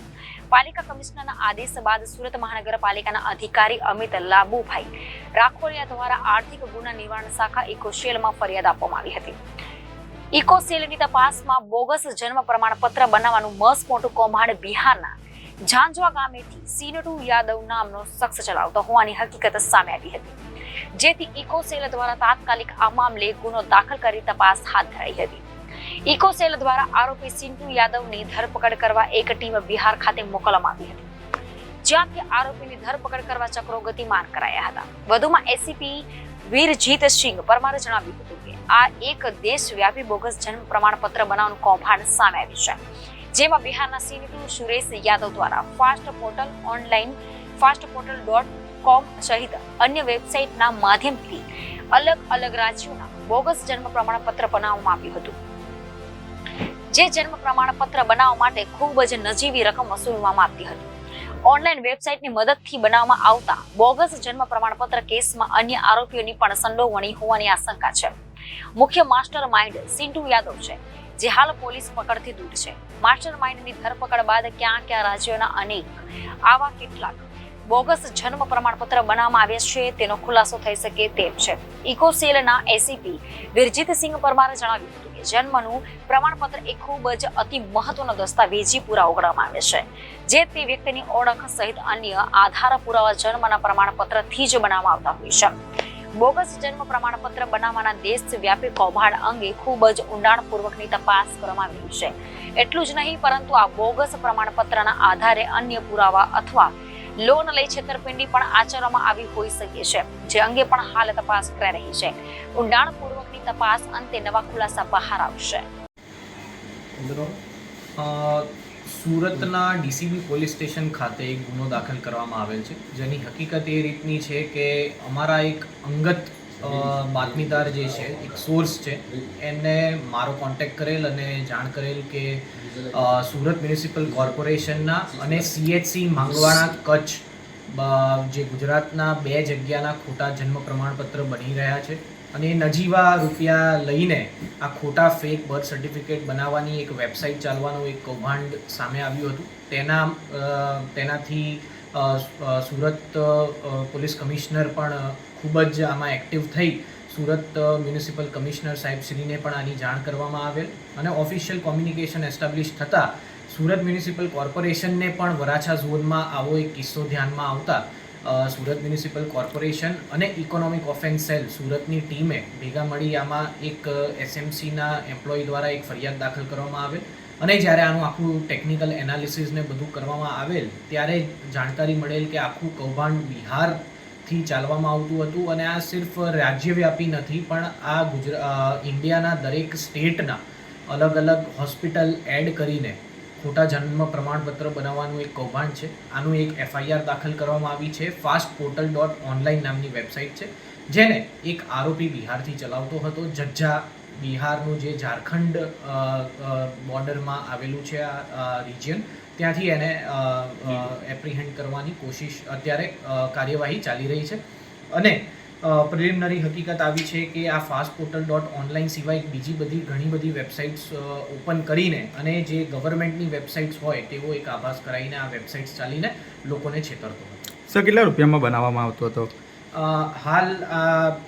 પાલિકા કમિશનરના આદેશ બાદ સુરત મહાનગરપાલિકાના અધિકારી અમિત લાબુભાઈ રાખોડિયા દ્વારા આર્થિક ગુના નિવારણ શાખા ઇકોસેલમાં ફરિયાદ આપવામાં આવી હતી. ઇકોસેલની તપાસમાં બોગસ જન્મ પ્રમાણપત્ર બનાવવાનું મસ્ત મોટું કૌભાંડ બિહારના ઝાંઝવા ગામેથી સીનટુ યાદવ નામનો શખ્સ ચલાવતો હોવાની હકીકત સામે આવી હતી, જેથી ઇકોસેલ દ્વારા તાત્કાલિક આ મામલે ગુનો દાખલ કરી તપાસ હાથ ધરાઈ હતી. ઇકોસેલ દ્વારા આરોપી સિન્ટુ યાદવની ધરપકડ કરવા એક ટીમ બિહાર ખાતે મોકલવામાં આવી હતી, જ્યાંથી આરોપીની ધરપકડ કરવા ચક્રો ગતિમાન કરાયા હતા. વધુમાં એસીપી વીરજીત સિંહ પરમારે જણાવ્યું હતું કે આ એક દેશવ્યાપી બોગસ જન્મ પ્રમાણપત્ર બનાવવાનું કૌભાંડ સામે આવ્યું છે, જેમાં બિહારના સિન્ટુ સુરેશ યાદવ દ્વારા fastportal.com સહિત અન્ય વેબસાઇટના માધ્યમથી અલગ અલગ રાજ્યોના બોગસ જન્મ પ્રમાણપત્ર બનાવવામાં આવ્યું હતું, જે જન્મ પ્રમાણપત્ર બનાવવા માટે ખૂબ જ નજીવી રકમ વસૂલવામાં આવતી હતી. ઓનલાઈન વેબસાઇટની મદદથી બનાવવામાં આવતા બોગસ જન્મ પ્રમાણપત્ર કેસમાં અન્ય આરોપીઓની પણ સંડોવણી હોવાની આશંકા છે. મુખ્ય માસ્ટર માઇન્ડ સિન્ટુ યાદવ છે, જે હાલ પોલીસ પકડથી દૂર છે. માસ્ટર માઇન્ડની ધરપકડ બાદ ક્યાં રાજ્યોના અનેક આવા કેટલાક બોગસ જન્મ પ્રમાણપત્ર બનાવવામાં આવ્યા છે તેનો ખુલાસો થઈ શકે તેમ છે. ઇકોસેલના એસીપી વીરજીતસિંહ પરમારે જણાવ્યું હતું કે જન્મનું પ્રમાણપત્ર એ ખૂબ જ અતિ મહત્વનો દસ્તાવેજી પુરાવો ગણવામાં આવે છે, જે તે વ્યક્તિની ઓળખ સહિત અન્ય આધાર પુરાવા જન્મના પ્રમાણપત્રથી જ બનાવવામાં આવતા હોય છે. બોગસ જન્મ પ્રમાણપત્ર બનાવવાના દેશવ્યાપી કૌભાંડ અંગે ખૂબ જ ઊંડાણપૂર્વકની તપાસ કરવામાં આવી છે. એટલું જ નહીં, પરંતુ આ બોગસ પ્રમાણપત્રના આધારે અન્ય પુરાવા અથવા લોન લઈ છેતરપિંડી પણ આચરવામાં આવી હોઈ શકે છે, જે અંગે પણ હાલ તપાસ કરાઈ રહી છે. ઊંડાણપૂર્વકની તપાસ અંતે નવા ખુલાસા બહાર આવશે. સુરતના ડીસીબી પોલીસ સ્ટેશન ખાતે એક ગુનો દાખલ કરવામાં આવેલ છે, જેની હકીકત એ રીતની છે કે અમારા એક અંગત બાતમીદાર જે છે, એક સોર્સ છે, એને મારો કોન્ટેક્ટ કરેલ અને જાણ કરેલ કે સુરત મ્યુનિસિપલ કોર્પોરેશનના અને CHC માંગવાણા કચ્છ જે ગુજરાતના 2 જગ્યાના ખોટા જન્મ પ્રમાણપત્ર બની રહ્યા છે અને નજીવા રૂપિયા લઈને આ ખોટા ફેક બર્થ સર્ટિફિકેટ બનાવવાની એક વેબસાઇટ ચાલવાનું એક કૌભાંડ સામે આવ્યું હતું. તેનાથી સુરત પોલીસ કમિશનર પણ ખૂબ જ આમાં એક્ટિવ થઈ સુરત મ્યુનિસિપલ કમિશનર સાહેબશ્રીને પણ આની જાણ કરવામાં આવેલ અને ઓફિશિયલ કોમ્યુનિકેશન એસ્ટાબ્લિશ થતાં સુરત મ્યુનિસિપલ કોર્પોરેશનને પણ વરાછા ઝોનમાં આવો એક કિસ્સો ધ્યાનમાં આવતા સુરત મ્યુનિસિપલ કોર્પોરેશન અને ઇકોનોમિક ઓફેન્સ સેલ સુરતની ટીમે ભેગા મળી આમાં એક SMCના એમ્પ્લોય દ્વારા એક ફરિયાદ દાખલ કરવામાં આવેલ અને જ્યારે આનું આખું ટેકનિકલ એનાલિસિસ ને બધું કરવામાં આવેલ ત્યારે જાણકારી મળેલ કે આખું કૌભાંડ બિહારથી ચાલવામાં આવતું હતું અને આ સિર્ફ રાજ્યવ્યાપી નથી, પણ આ ઇન્ડિયાના દરેક સ્ટેટના અલગ અલગ હોસ્પિટલ એડ કરીને ખોટા જન્મ પ્રમાણપત્ર બનાવવાનું એક કૌભાંડ છે. આનું એક FIR દાખલ કરવામાં આવી છે. fastportal.online નામની વેબસાઇટ છે, જેને એક આરોપી બિહારથી ચલાવતો હતો. જજ્જા બિહારનું જે ઝારખંડ બોર્ડરમાં આવેલું છે આ રિજિયન, ત્યાંથી એને એપ્રિહેન્ડ કરવાની કોશિશ અત્યારે કાર્યવાહી ચાલી રહી છે અને પ્રિલિમિનરી હકીકત આવી છે કે આ fastportal.online સિવાય બીજી બધી ઘણી બધી વેબસાઇટ્સ ઓપન કરીને અને જે ગવર્મેન્ટની વેબસાઇટ્સ હોય તેવો એક આભાસ કરાવીને આ વેબસાઇટ્સ ચાલીને લોકોને છેતરતો હતો. સર, કેટલા રૂપિયામાં બનાવવામાં આવતો હતો? હાલ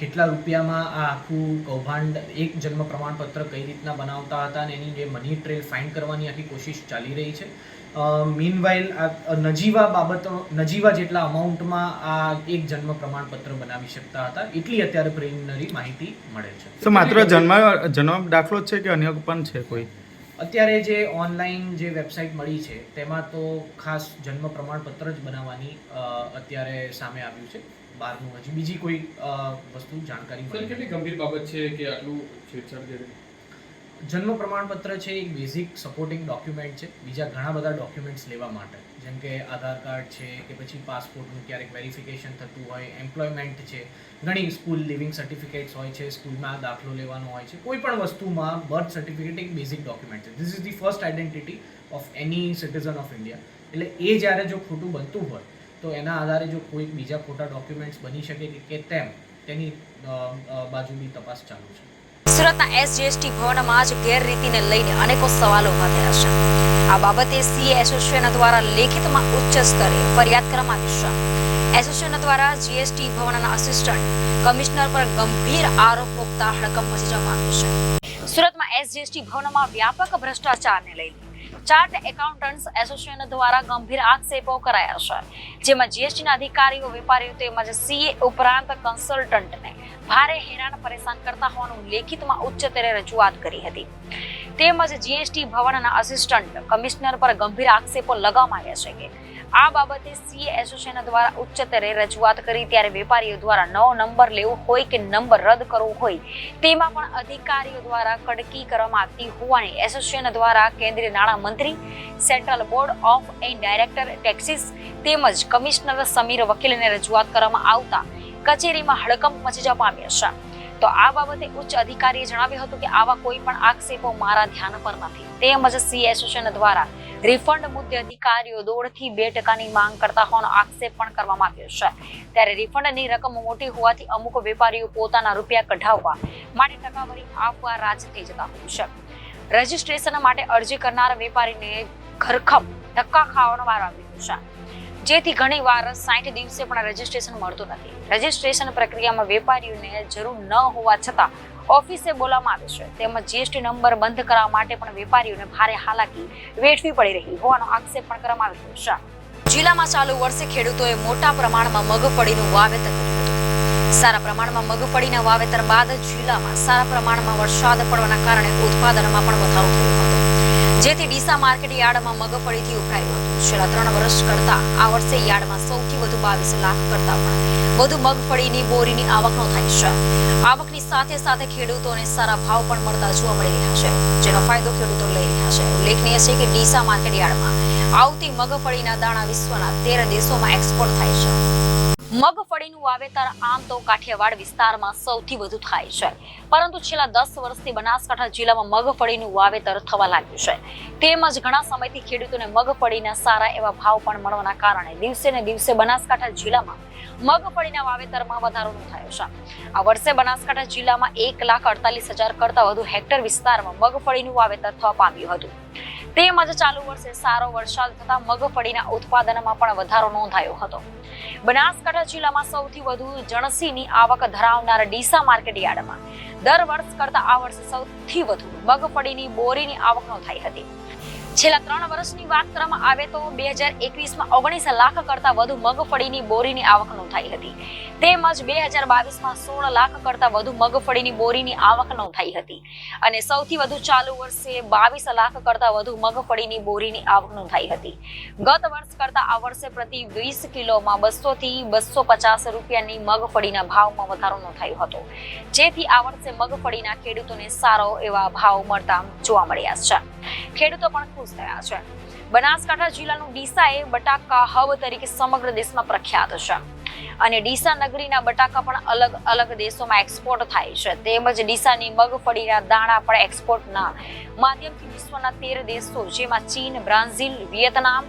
કેટલા રૂપિયામાં આ આખું કૌભાંડ એક જન્મ પ્રમાણપત્ર કઈ રીતના બનાવતા હતા અને એની જે મની ટ્રેલ ફાઇન્ડ કરવાની આખી કોશિશ ચાલી રહી છે. મીનવાઇલ નજીવા જેટલા અમાઉન્ટમાં આ એક જન્મ પ્રમાણપત્ર બનાવી શકતા હતા, એટલી અત્યારે પ્રિલિમિનરી માહિતી મળે છે. સર, માત્ર જન્મ દાખલો જ છે કે અન્ય પણ છે કોઈ? અત્યારે જે ઓનલાઈન જે વેબસાઇટ મળી છે તેમાં તો ખાસ જન્મ પ્રમાણપત્ર જ બનાવવાની અત્યારે સામે આવ્યું છે. બહારનું હજી બીજી કોઈ વસ્તુ જાણકારી કેટલી ગંભીર બાબત છે કે આટલું છેડછાડ કરે? જન્મ પ્રમાણપત્ર છે એક બેઝિક સપોર્ટિંગ ડોક્યુમેન્ટ છે. બીજા ઘણા બધા ડોક્યુમેન્ટ્સ લેવા માટે, જેમ કે આધાર કાર્ડ છે કે પછી પાસપોર્ટનું ક્યારેક વેરિફિકેશન થતું હોય, એમ્પ્લોયમેન્ટ છે, ઘણી સ્કૂલ લિવિંગ સર્ટિફિકેટ્સ હોય છે, સ્કૂલમાં દાખલો લેવાનો હોય છે, કોઈ પણ વસ્તુમાં બર્થ સર્ટિફિકેટ એક બેઝિક ડોક્યુમેન્ટ છે. This is the first identity of any citizen of India. એટલે એ જ્યારે જો ખોટું બનતું હોય તો એના આધારે જો કોઈ બીજા ખોટા ડોક્યુમેન્ટ્સ બની શકે કે તેમ તેની બાજુની તપાસ ચાલુ છે. સુરતના એસજીએસટી ભવનમાં જ ગેરરીતિને લઈને અનેકો સવાલો ઉભા થયા છે. આ બાબતે સીએ એસોસિએશન દ્વારા લેખિતમાં ઉચ્ચ સ્તરે ફરિયાદ કરવામાં આવી છે. એસોસિએશન દ્વારા જીએસટી ભવનના આસિસ્ટન્ટ કમિશનર પર ગંભીર આરોપ મૂકતા હડકંપ મચી જવા પામ્યો છે. સુરતમાં એસજીએસટી ભવનમાં વ્યાપક ભ્રષ્ટાચારને લઈને ચાર્ટ એકાઉન્ટન્ટ્સ એસોસિએશન દ્વારા ગંભીર આક્ષેપો કરાયા છે, જેમાં જીએસટીના અધિકારીઓ, વેપારીઓ તેમજ સીએ ઉપરાંત કન્સલ્ટન્ટને ભારે હેરાન પરેશાન કરતા હોવાનું લેખિતમાં ઉચ્ચ સ્તરે રજૂઆત કરી હતી. તેમજ જીએસટી ભવનના આસિસ્ટન્ટ કમિશનર પર ગંભીર આક્ષેપો લગાવવામાં આવ્યા છે કે આ બાબતે સીએ એસોસિએશન દ્વારા ઉચ્ચ સ્તરે રજૂઆત કરી ત્યારે વેપારીઓ દ્વારા નવો નંબર લેવો હોય કે નંબર રદ કરવો હોય તેમાં પણ અધિકારીઓ દ્વારા કડકી કરવામાં આવતી હોવાની એસોસિએશન દ્વારા કેન્દ્રીય નાણાં મંત્રી, central board of indirect taxes તેમજ કમિશનર સમીર વકીલને રજૂઆત કરવામાં આવતા કચેરીમાં હડકંપ મચી જવા પામ્યો છે. તો આ બાબતે ઉચ્ચ અધિકારીએ જણાવ્યું હતું કે આવા કોઈ પણ આક્ષેપો મારા ધ્યાન પર નથી. તેમજ સીએ એસોસિએશન દ્વારા રિફંડ મુદ્દે અધિકારીઓ 1.5થી 2% માંગ કરતા હોવાનો આક્ષેપ પણ કરવામાં આવ્યો છે. ત્યારે રિફંડની રકમ મોટી હોવાથી અમુક વેપારીઓ પોતાના રૂપિયા કઢાવવા માટે ટકાવારી આપવા રાજી થઈ જતા હોય છે. રજીસ્ટ્રેશન માટે અરજી કરનાર વેપારીને ઘરખમ ધક્કા ખાવાનો વારો આવ્યો છે, જેથી ઘણી વાર 60 દિવસે પણ રજીસ્ટ્રેશન મળતું નથી. રજીસ્ટ્રેશન પ્રક્રિયામાં વેપારીઓને જરૂર ન હોવા છતાં ઓફિસે બોલાવવામાં આવે છે. તેમજ જીએસટી નંબર બંધ કરાવવા માટે પણ વેપારીઓને ભારે હાલાકી વેઠવી પડી રહી હોવાનો આક્ષેપ પણ કરવામાં આવ્યો છે. જિલ્લામાં ચાલુ વર્ષે ખેડૂતોએ મોટા પ્રમાણમાં મગફળીનું વાવેતર કર્યું હતું. સારા પ્રમાણમાં મગફળીના વાવેતર બાદ જિલ્લામાં સારા પ્રમાણમાં વરસાદ પડવાના કારણે ઉત્પાદનમાં પણ વધારો થયો હતો, જેથી ડીસા માર્કેટ યાર્ડમાં મગફળીથી ઉભરાયું હતું. છેલ્લા 3 વર્ષ કરતા આ વર્ષે યાર્ડમાં સૌથી વધુ 22 લાખ કરતા પણ વધુ મગફળીની બોરીની આવક નોંધાઈ છે. આવકની સાથે સાથે ખેડૂતોને સારા ભાવ પણ મળતા જોવા મળી રહ્યા છે, જેનો ફાયદો ખેડૂતો લઈ રહ્યા છે. ઉલ્લેખનીય છે કે ડીસા માર્કેટ યાર્ડમાં આવતી મગફળીના દાણા વિશ્વના 13 દેશોમાં એક્સપોર્ટ થાય છે. મગફળીનું વાવેતર આમ તો કાઠિયાવાડ વિસ્તારમાં સૌથી વધુ થાય છે, પરંતુ છેલ્લા 10 વર્ષથી બનાસકાંઠા જિલ્લામાં મગફળીનું વાવેતર થવા લાગ્યું છે. તેમજ ઘણા સમયથી ખેડૂતોને મગફળીના સારા એવા ભાવ પણ મળવાના કારણે દિવસે ને દિવસે બનાસકાંઠા જિલ્લામાં મગફળીના વાવેતરમાં વધારો નોંધાયો છે. આ વર્ષે બનાસકાંઠા જિલ્લામાં 1,48,000 કરતા વધુ હેક્ટર વિસ્તારમાં મગફળીનું વાવેતર થવા પામ્યું હતું. તેમજ ચાલુ વર્ષે સારો વરસાદ થતા મગફળીના ઉત્પાદનમાં પણ વધારો નોંધાયો હતો. બનાસકાંઠા જિલ્લામાં સૌથી વધુ જણસીની આવક ધરાવનાર ડીસા માર્કેટ યાર્ડમાં દર વર્ષ કરતા આ વર્ષે સૌથી વધુ મગફળીની બોરીની આવક નોંધાઈ હતી. છેલ્લા 3 વર્ષની વાત કરવામાં આવે તો 2021માં 19 લાખ કરતા વધુ મગફળીની બોરીની આવક નોંધાઈ હતી. તેમજ 2022માં 16 લાખ કરતા વધુ મગફળીની બોરીની આવક નોંધાઈ હતી. અને સૌથી વધુ ચાલુ વર્ષે 22 લાખ કરતા વધુ મગફળીની બોરીની આવક નોંધાઈ હતી. ગત વર્ષ કરતા આ વર્ષે પ્રતિ 20 કિલોમાં 200 થી 250 રૂપિયાની મગફળીના ભાવમાં વધારો નોંધાયો હતો, જેથી આ વર્ષે મગફળીના ખેડૂતોને સારો એવા ભાવ મળતા જોવા મળ્યા છે. ખેડૂતો પણ ખુશ થયા છે. બનાસકાંઠા જિલ્લાનું ડીસા એ બટાકા હબ તરીકે સમગ્ર દેશમાં પ્રખ્યાત છે અને ડીસા નગરીના બટાકા પણ અલગ અલગ દેશોમાં એક્સપોર્ટ થાય છે. તેમજ ડીસાની મગફળીના દાણા પણ એક્સપોર્ટના માધ્યમથી વિશ્વના 13 દેશો જેમાં ચીન, Brazil, Vietnam,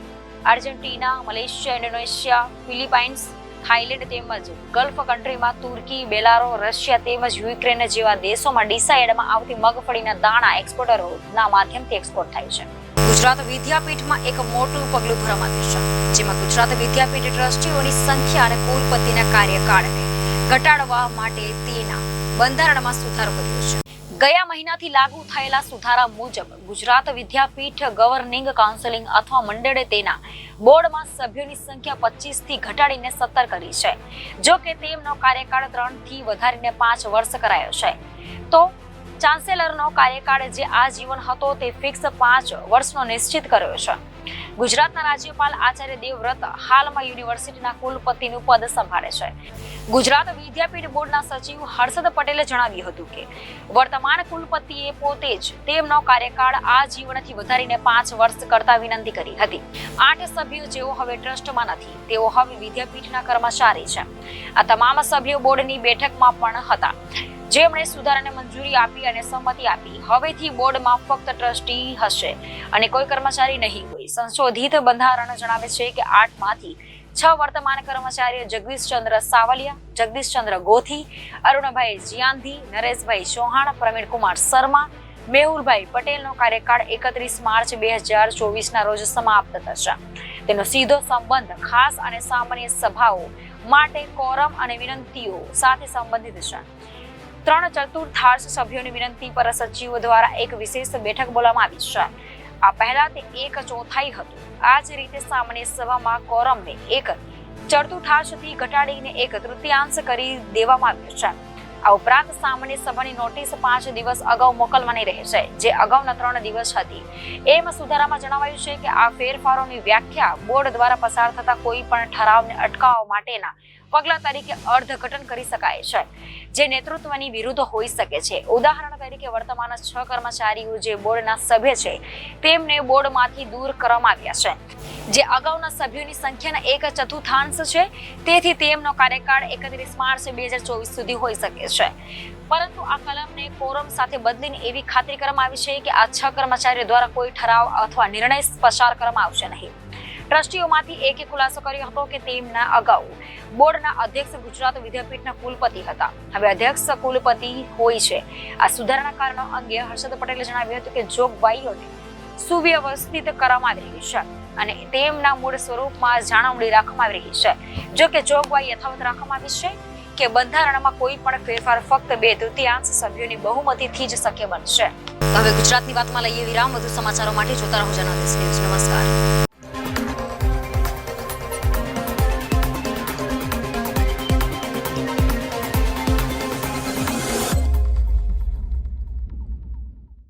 Argentina, Malaysia, Indonesia, Philippines, Thailand તેમજ ગલ્ફ કન્ટ્રીમાં તુર્કી, બેલારો, રશિયા તેમજ યુક્રેન જેવા દેશોમાં ડીસા યાર્ડમાં આવતી મગફળીના દાણા એક્સપોર્ટરોના માધ્યમથી એક્સપોર્ટ થાય છે. ગુજરાત વિદ્યાપીઠમાં એક મોટું પગલું ભરવામાં આવ્યું છે, જેમાં ગુજરાત વિદ્યાપીઠ ટ્રસ્ટીઓની સંખ્યા અને કુલપતિના કાર્યકાળને ઘટાડવા માટે તેના બંધારણમાં સુધારો કર્યો છે. ગયા મહિનાથી લાગુ થયેલા સુધારા મુજબ ગુજરાત વિદ્યાપીઠ ગવર્નિંગ કાઉન્સિલ અથવા મંડળે તેના બોર્ડમાં સભ્યોની સંખ્યા 25 થી ઘટાડીને 17 કરી છે. જો કે તેમનો કાર્યકાળ 3 થી વધારીને 5 વર્ષ કરાયો છે. તો ચાન્સેલરનો કાર્યકાળ જે આજીવન હતો તે ફિક્સ 5 વર્ષનો નિશ્ચિત કર્યો છે. ગુજરાતના રાજ્યપાલ આચાર્ય દેવવ્રત હાલમાં યુનિવર્સિટીના કુલપતિનું પદ સંભાળે છે. ગુજરાત વિદ્યાપીઠ બોર્ડના સચિવ હર્ષદ પટેલે જણાવ્યું હતું કે વર્તમાન કુલપતિએ પોતે જ તેમનો કાર્યકાળ આજીવનથી વધારીને 5 વર્ષ કરતા વિનંતી કરી હતી. 8 સભ્યો જેઓ હવે ટ્રસ્ટમાં નથી, તેઓ હવે વિદ્યાપીઠના કર્મચારી છે. આ તમામ સભ્યો બોર્ડની બેઠકમાં પણ હતા, જેમણે સુધારાને મંજૂરી આપી અને સંમતિ આપી. હવેથી બોર્ડમાં ફક્ત ટ્રસ્ટી હશે અને કોઈ કર્મચારી નહીં હોય. સંશોધિત બંધારણ જણાવે છે કે 8 માંથી 6 વર્તમાન કર્મચારીઓ જગદીશચંદ્ર સાવલિયા, જગદીશચંદ્ર ગોથી, અરુણભાઈ જીયાંધી, નરેશભાઈ ચૌહાણ, પ્રવીણકુમાર શર્મા, મેહુલભાઈ પટેલનો કાર્યકાળ 31 માર્ચ 2024ના રોજ સમાપ્ત થશે. તેનો સીધો સંબંધ ખાસ અને સામાન્ય સભાઓ માટે કોરમ અને વિનંતીઓ સાથે સંબંધિત છે. 3/4 સભ્યોની વિનંતી પર સચિવો દ્વારા એક વિશેષ બેઠક બોલાવવામાં આવી છે. આ પહેલા તે 1/4 હતું. આ જ રીતે સામાન્ય સભામાં કોરમને 1/4 થી ઘટાડીને 1/3 કરી દેવામાં આવ્યું છે. આ ઉપરાંત સામાન્ય સભાની નોટિસ 5 દિવસ અગાઉ મોકલવાની રહે છે, જે અગાઉના 3 દિવસ હતી. એમ સુધારામાં જણાવાયું છે કે આ ફેરફારોની વ્યાખ્યા બોર્ડ દ્વારા પસાર થતા કોઈ પણ ઠરાવને અટકાવવા માટેના પગલા તરીકે અર્થઘટન કરી શકાય છે, જે નેતૃત્વની વિરુદ્ધ હોઈ શકે છે. ઉદાહરણ તરીકે વર્તમાન 6 કર્મચારીઓ જે બોર્ડના સભ્ય છે તેમને બોર્ડમાંથી દૂર કરવામાં આવ્યા છે, જે અગાઉના સભ્યોની સંખ્યાના 1/4 છે. તેથી તેમનો કાર્યકાળ 31 માર્ચ 2024 સુધી હોઈ શકે છે. પરંતુ આ કલમને કોરમ સાથે બદલીને એવી ખાતરી કરવામાં આવી છે કે આ 6 કર્મચારીઓ દ્વારા કોઈ ઠરાવ અથવા નિર્ણય પસાર કરવામાં આવશે નહીં. ટ્રસ્ટીઓમાંથી એકે ખુલાસો કર્યો હતો કે તેમના અગાઉ બોર્ડના અધ્યક્ષ ગુજરાત વિદ્યાપીઠના કુલપતિ હતા, હવે અધ્યક્ષ કુલપતિ હોય છે. આ સુધારણા કારણો અંગે હર્ષદ પટેલે જણાવ્યું હતું કે જોગવાઈઓને સુવ્યવસ્થિત કરવામાં આવી રહી છે અને તેમના મૂળ સ્વરૂપમાં જાળવણી રાખવામાં આવી રહી છે. જો કે જોગવાઈ યથાવત રાખવામાં આવી છે કે બંધારણમાં કોઈ પણ ફેરફાર ફક્ત 2/3 સભ્યોની બહુમતીથી જ શક્ય બનશે. હવે ગુજરાતની વાતમાં લઈએ વિરામ. વધુ સમાચારો માટે જોતા રહો જનાદેશ ન્યૂઝ. નમસ્કાર.